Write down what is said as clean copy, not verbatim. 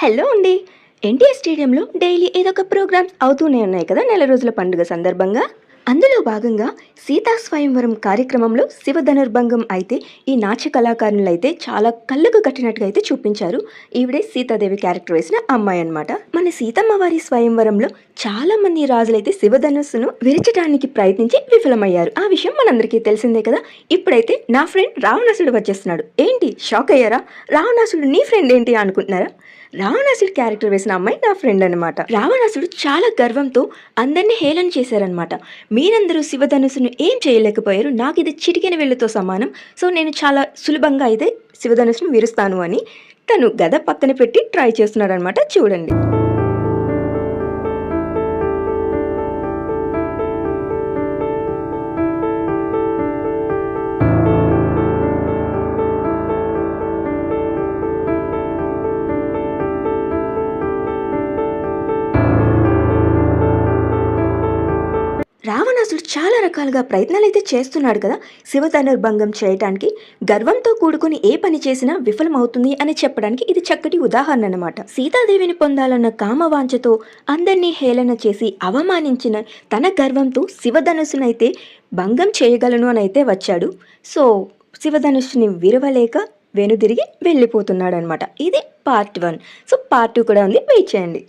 Hello అండి. ఎన్టీఆర్ స్టేడియంలో daily ఏదో ఒక ప్రోగ్రామ్స్ అవుతూనే ఉన్నాయి కదా నెల రోజుల పండుగ సందర్భంగా. అందులో భాగంగా సీతా స్వయంవరం కార్యక్రమంలో శివధనుర్భంగం అయితే ఈ నాట్య కళాకారులైతే చాలా కళ్ళకు కట్టినట్టుగా అయితే చూపించారు. ఈవిడే సీతాదేవి క్యారెక్టర్ వేసిన అమ్మాయి అనమాట. మన సీతమ్మ వారి స్వయంవరంలో చాలా మంది రాజులైతే శివధనుస్సును విరచడానికి ప్రయత్నించి విఫలమయ్యారు. ఆ విషయం మనందరికీ తెలిసిందే కదా. ఇప్పుడైతే నా ఫ్రెండ్ రావణాసుడు వచ్చేస్తున్నాడు. ఏంటి షాక్ అయ్యారా? రావణాసుడు నీ ఫ్రెండ్ ఏంటి అనుకుంటున్నారా? రావణాసుడు క్యారెక్టర్ వేసిన అమ్మాయి నా ఫ్రెండ్ అనమాట. రావణాసుడు చాలా గర్వంతో అందరినీ హేళన చేశారనమాట. మీరందరూ శివధనుసును ఏం చేయలేకపోయారు, నాకు ఇది చిటికెన వేళ్ళతో సమానం, సో నేను చాలా సులభంగా అయితే శివధనుసును విరుస్తాను అని తను గద పక్కన పెట్టి ట్రై చేస్తున్నాడు అనమాట. చూడండి. రావణాసుడు చాలా రకాలుగా ప్రయత్నాలైతే చేస్తున్నాడు కదా శివధనుర్భంగం చేయటానికి. గర్వంతో కూడుకుని ఏ పని చేసినా విఫలమవుతుంది అని చెప్పడానికి ఇది చక్కటి ఉదాహరణ అనమాట. సీతాదేవిని పొందాలన్న కామవాంఛతో అందరినీ హేళన చేసి అవమానించిన తన గర్వంతో శివధనుస్సునైతే భంగం చేయగలను అని అయితే వచ్చాడు. సో శివధనుస్సుని విరవలేక వెనుదిరిగి వెళ్ళిపోతున్నాడు అనమాట. ఇది పార్ట్ 1. సో పార్ట్ 2 కూడా ఉంది, వెయిట్ చేయండి.